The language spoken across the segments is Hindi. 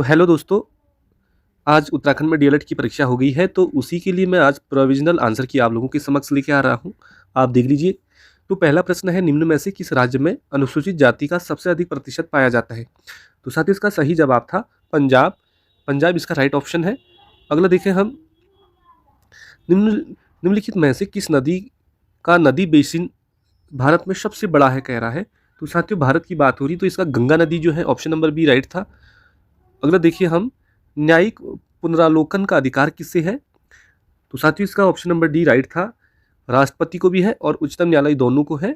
तो हेलो दोस्तों, आज उत्तराखंड में डीएलएड की परीक्षा हो गई है, तो उसी के लिए मैं आज प्रोविज़नल आंसर की आप लोगों के समक्ष लेके आ रहा हूँ। आप देख लीजिए। तो पहला प्रश्न है, निम्न में से किस राज्य में अनुसूचित जाति का सबसे अधिक प्रतिशत पाया जाता है? तो साथियों, इसका सही जवाब था पंजाब। पंजाब इसका राइट ऑप्शन है। अगला देखें हम, निम्न निम्नलिखित में से किस नदी का नदी बेसिन भारत में सबसे बड़ा है कह रहा है। तो साथियों, भारत की बात हो रही तो इसका गंगा नदी जो है ऑप्शन नंबर बी राइट था। अगला देखिए हम, न्यायिक पुनरावलोकन का अधिकार किससे है? तो साथियों, इसका ऑप्शन नंबर डी राइट था। राष्ट्रपति को भी है और उच्चतम न्यायालय दोनों को है।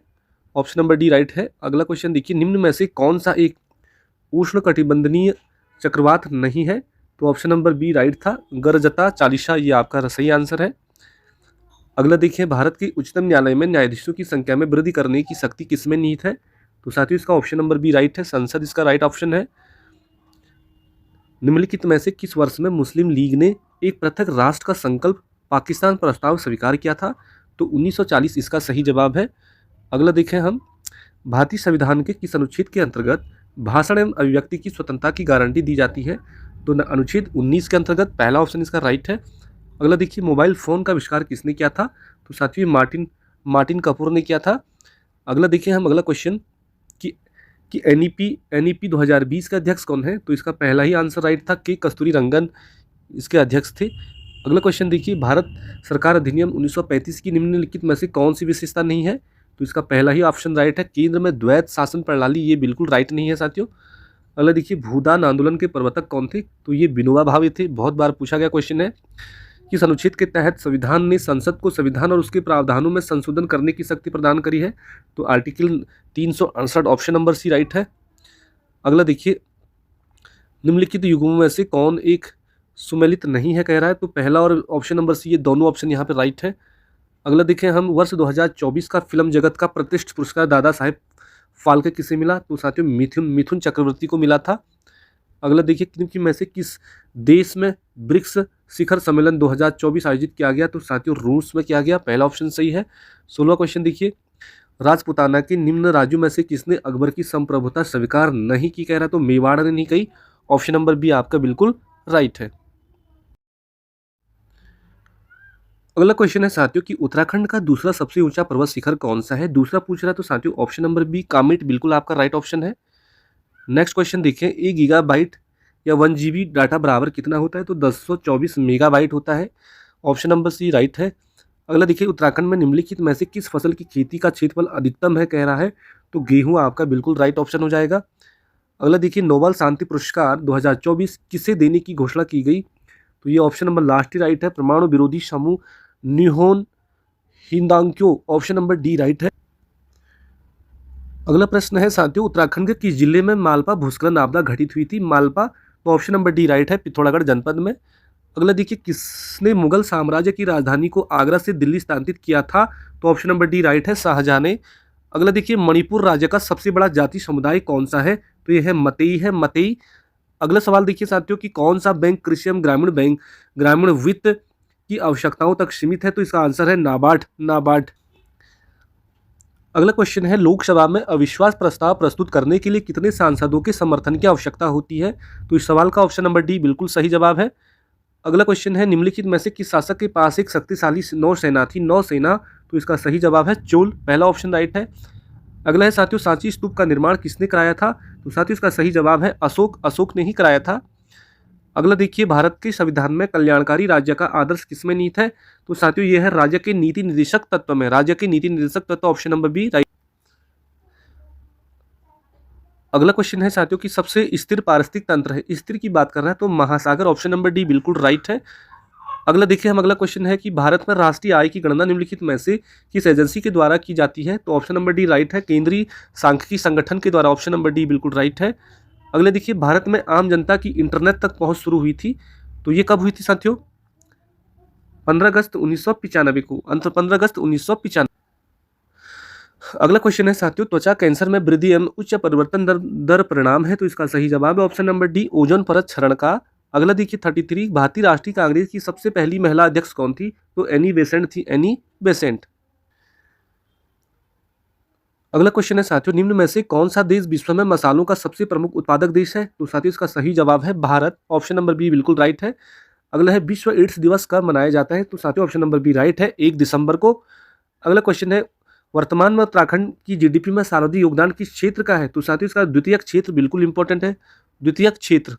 ऑप्शन नंबर डी राइट है। अगला क्वेश्चन देखिए, निम्न में से कौन सा एक उष्णकटिबंधीय चक्रवात नहीं है? तो ऑप्शन नंबर बी राइट था। गर्जता चालिसा ये आपका सही आंसर है। अगला देखिए, भारत के उच्चतम न्यायालय में न्यायाधीशों की संख्या में वृद्धि करने की शक्ति किसमें निहित है? तो साथियों, इसका ऑप्शन नंबर बी राइट है। संसद इसका राइट ऑप्शन है। निम्नलिखित में से किस वर्ष में मुस्लिम लीग ने एक पृथक राष्ट्र का संकल्प पाकिस्तान प्रस्ताव स्वीकार किया था? तो 1940 इसका सही जवाब है। अगला देखें हम, भारतीय संविधान के किस अनुच्छेद के अंतर्गत भाषण एवं अभिव्यक्ति की स्वतंत्रता की गारंटी दी जाती है? तो अनुच्छेद 19 के अंतर्गत पहला ऑप्शन इसका राइट है। अगला देखिए, मोबाइल फ़ोन का आविष्कार किसने किया था? तो साथियों, मार्टिन कपूर ने किया था। अगला देखिए हम, अगला क्वेश्चन कि एनईपी 2020 के अध्यक्ष कौन है? तो इसका पहला ही आंसर राइट था, के कस्तूरी रंगन इसके अध्यक्ष थे। अगला क्वेश्चन देखिए, भारत सरकार अधिनियम 1935 की निम्नलिखित में से कौन सी विशेषता नहीं है? तो इसका पहला ही ऑप्शन राइट है, केंद्र में द्वैत शासन प्रणाली। ये बिल्कुल राइट नहीं है साथियों। अगला देखिए, भूदान आंदोलन के प्रवर्तक कौन थे? तो ये विनोबा भावे थे। बहुत बार पूछा गया क्वेश्चन है। किस अनुच्छेद के तहत संविधान ने संसद को संविधान और उसके प्रावधानों में संशोधन करने की शक्ति प्रदान करी है? तो article 368 option number C right है। अगला देखिए, निम्नलिखित युग्मों में से कौन एक सुमेलित नहीं है कह रहा है? तो पहला और ऑप्शन नंबर सी, ये दोनों ऑप्शन यहाँ पे राइट है। अगला देखें हम, वर्ष 2024 का फिल्म जगत का प्रतिष्ठित पुरस्कार दादा साहेब फाल्के किसे मिला? तो साथियों, मिथुन चक्रवर्ती को मिला था। अगला देखिए, निम्न में से किस देश में ब्रिक्स शिखर सम्मेलन 2024 आयोजित किया गया? तो साथियों, रूस में किया गया। पहला ऑप्शन सही है। 16वां क्वेश्चन देखिए, राजपुताना के निम्न राज्यों में से किसने अकबर की संप्रभुता स्वीकार नहीं की कह रहा है? तो मेवाड़ ने नहीं कही। ऑप्शन नंबर बी आपका बिल्कुल राइट है। अगला क्वेश्चन है साथियों कि उत्तराखंड का दूसरा सबसे ऊंचा पर्वत शिखर कौन सा है? दूसरा पूछ रहा है, तो साथियों ऑप्शन नंबर बी कामेट बिल्कुल आपका राइट ऑप्शन है। नेक्स्ट क्वेश्चन देखिए, 1 गीगाबाइट या 1 जीबी डाटा बराबर कितना होता है? तो 1024 मेगाबाइट होता है। ऑप्शन नंबर सी राइट है। अगला देखिए, उत्तराखंड में निम्नलिखित में से किस फसल की खेती का क्षेत्रफल अधिकतम है कह रहा है? तो गेहूं आपका बिल्कुल राइट ऑप्शन हो जाएगा। अगला देखिए, नोबेल शांति पुरस्कार 2024 किसे देने की घोषणा की गई? तो ये ऑप्शन नंबर लास्ट ही राइट है, परमाणु विरोधी समूह निहोन हिंदांक्यो। ऑप्शन नंबर डी राइट है। अगला प्रश्न है साथियों, उत्तराखंड के किस जिले में मालपा भूस्खलन आपदा घटित हुई थी? मालपा, तो ऑप्शन नंबर डी राइट है, पिथौरागढ़ जनपद में। अगला देखिए, किसने मुगल साम्राज्य की राजधानी को आगरा से दिल्ली स्थानांतरित किया था? तो ऑप्शन नंबर डी राइट है, शाहजहां ने। अगला देखिए, मणिपुर राज्य का सबसे बड़ा जाति समुदाय कौन सा है? तो यह है मतई। अगला सवाल देखिए साथियों कि कौन सा बैंक कृषि एवं ग्रामीण वित्त की आवश्यकताओं तक सीमित है? तो इसका आंसर है नाबार्ड। अगला क्वेश्चन है, लोकसभा में अविश्वास प्रस्ताव प्रस्तुत करने के लिए कितने सांसदों के समर्थन की आवश्यकता होती है? तो इस सवाल का ऑप्शन नंबर डी बिल्कुल सही जवाब है। अगला क्वेश्चन है, निम्नलिखित में से किस शासक के पास एक शक्तिशाली नौसेना थी? नौसेना, तो इसका सही जवाब है चोल। पहला ऑप्शन राइट है। अगला है साथियों, सांची स्तूप का निर्माण किसने कराया था? तो साथियों, इसका सही जवाब है अशोक ने ही कराया था। अगला देखिए, भारत के संविधान में कल्याणकारी राज्य का आदर्श किसमें निहित है? तो साथियों, यह है राज्य के नीति निर्देशक तत्व में। राज्य के नीति निर्देशक तत्व, ऑप्शन नंबर बी राइट। अगला क्वेश्चन है साथियों कि सबसे स्थिर पारिस्थितिक तंत्र है, स्थिर की बात कर रहा है तो महासागर। ऑप्शन नंबर डी बिल्कुल राइट है। अगला देखिए हम, अगला क्वेश्चन है कि भारत में राष्ट्रीय आय की गणना निम्नलिखित में से किस एजेंसी के द्वारा की जाती है? तो ऑप्शन नंबर डी राइट है, केंद्रीय सांख्यिकी संगठन के द्वारा। ऑप्शन नंबर डी बिल्कुल राइट है। अगले देखिए, भारत में आम जनता की इंटरनेट तक पहुंच शुरू हुई थी, तो ये कब हुई थी साथियों? 15 अगस्त 1995 को, 15 अगस्त 1995। अगला क्वेश्चन है साथियों, त्वचा कैंसर में वृद्धि एवं उच्च परिवर्तन दर परिणाम है? तो इसका सही जवाब है ऑप्शन नंबर डी, ओजोन परत क्षरण का। अगला देखिए 33, भारतीय राष्ट्रीय कांग्रेस की सबसे पहली महिला अध्यक्ष कौन थी? तो एनी बेसेंट थी, एनी बेसेंट। अगला क्वेश्चन है साथियों, निम्न में से कौन सा देश विश्व में मसालों का सबसे प्रमुख उत्पादक देश है? तो साथियों इसका सही जवाब है भारत। ऑप्शन नंबर बी बिल्कुल राइट है। अगला है विश्व एड्स दिवस कब मनाया जाता है? तो साथियों ऑप्शन नंबर बी राइट है, 1 दिसंबर को। अगला क्वेश्चन है, वर्तमान में उत्तराखंड की जीडीपी में सर्वाधिक योगदान किस क्षेत्र का है? तो साथियों इसका द्वितीयक क्षेत्र बिल्कुल इंपॉर्टेंट है, द्वितीयक क्षेत्र।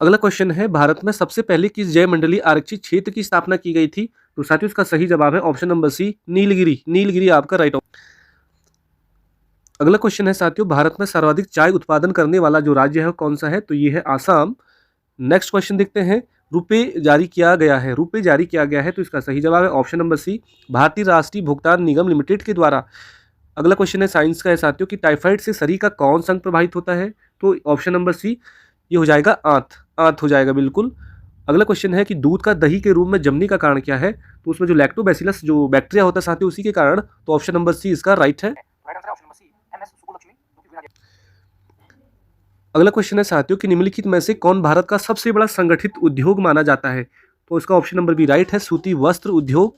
अगला क्वेश्चन है, भारत में सबसे पहले किस जैव मंडलीय आरक्षित क्षेत्र की स्थापना की गई थी? तो साथियों इसका सही जवाब है option number C, Nilgiri. Nilgiri आपका राइट ऑप्शन। अगला क्वेश्चन है साथियों, भारत में सर्वाधिक चाय उत्पादन करने वाला जो राज्य है कौन सा है? तो ये है आसाम। नेक्स्ट क्वेश्चन देखते हैं, रुपए जारी किया गया है, रुपए जारी किया गया है, तो इसका सही जवाब है ऑप्शन नंबर सी, भारतीय राष्ट्रीय भुगतान निगम लिमिटेड के द्वारा। अगला क्वेश्चन है साइंस का है साथियों, कि टाइफाइड से शरीर का कौन सा अंग प्रभावित होता है? तो ऑप्शन नंबर सी ये हो जाएगा आंत, आंत हो जाएगा बिल्कुल। अगला क्वेश्चन है कि दूध का दही के रूप में जमने का कारण क्या है? तो उसमें जो लैक्टोबैसिलस जो बैक्टीरिया होता है साथियों उसी के कारण, तो ऑप्शन नंबर सी इसका राइट है। अगला क्वेश्चन है साथियों, कि निम्नलिखित में से कौन भारत का सबसे बड़ा संगठित उद्योग माना जाता है? तो इसका ऑप्शन नंबर बी राइट है, सूती वस्त्र उद्योग।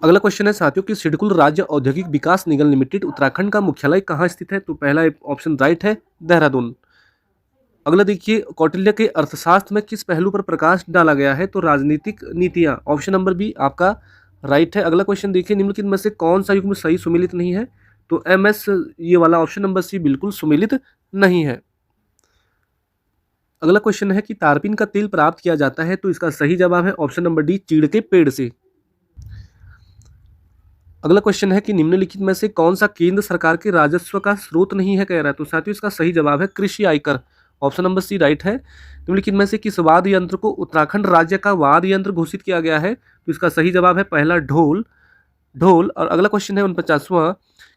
अगला क्वेश्चन है साथियों, कि सिडकुल राज्य औद्योगिक विकास निगम लिमिटेड उत्तराखंड का मुख्यालय कहाँ स्थित है? तो पहला ऑप्शन राइट है, देहरादून। अगला देखिए, कौटिल्य के अर्थशास्त्र में किस पहलू पर प्रकाश डाला गया है? तो राजनीतिक नीतियां, ऑप्शन नंबर बी आपका राइट है। अगला क्वेश्चन देखिए, निम्नलिखित में से कौन सा युग्म सही सुमेलित नहीं है? तो MS ये वाला ऑप्शन नंबर सी बिल्कुल सुमेलित नहीं है। अगला क्वेश्चन है कि तारपीन का तेल प्राप्त किया जाता है, तो इसका सही जवाब है ऑप्शन नंबर डी, चीड़ के पेड़ से। अगला क्वेश्चन है कि निम्नलिखित में से कौन सा केंद्र सरकार के राजस्व का स्रोत नहीं है, कह रहा है। तो साथियों इसका सही जवाब है कृषि आयकर, ऑप्शन नंबर सी राइट है। निम्नलिखित में से किस वाद्य यंत्र को उत्तराखंड राज्य का वाद्य यंत्र घोषित किया गया है? तो इसका सही जवाब है पहला ढोल, ढोल। और अगला क्वेश्चन है 49वां,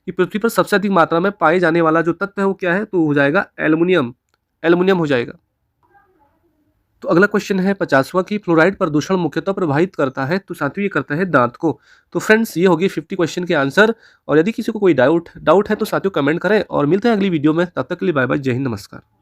कि पृथ्वी पर सबसे अधिक मात्रा में पाए जाने वाला जो तत्व है वो क्या है? तो हो जाएगा एल्युमिनियम, एल्युमिनियम हो जाएगा। तो अगला क्वेश्चन है 50वां, की फ्लोराइड प्रदूषण मुख्यतः प्रभावित करता है? तो साथियों ये करता है दांत को। तो फ्रेंड्स ये हो गए 50 क्वेश्चन के आंसर। और यदि किसी को कोई डाउट है तो साथियों कमेंट करें, और मिलते हैं अगली वीडियो में। तब तक के लिए बाय बाय, जय हिंद, नमस्कार।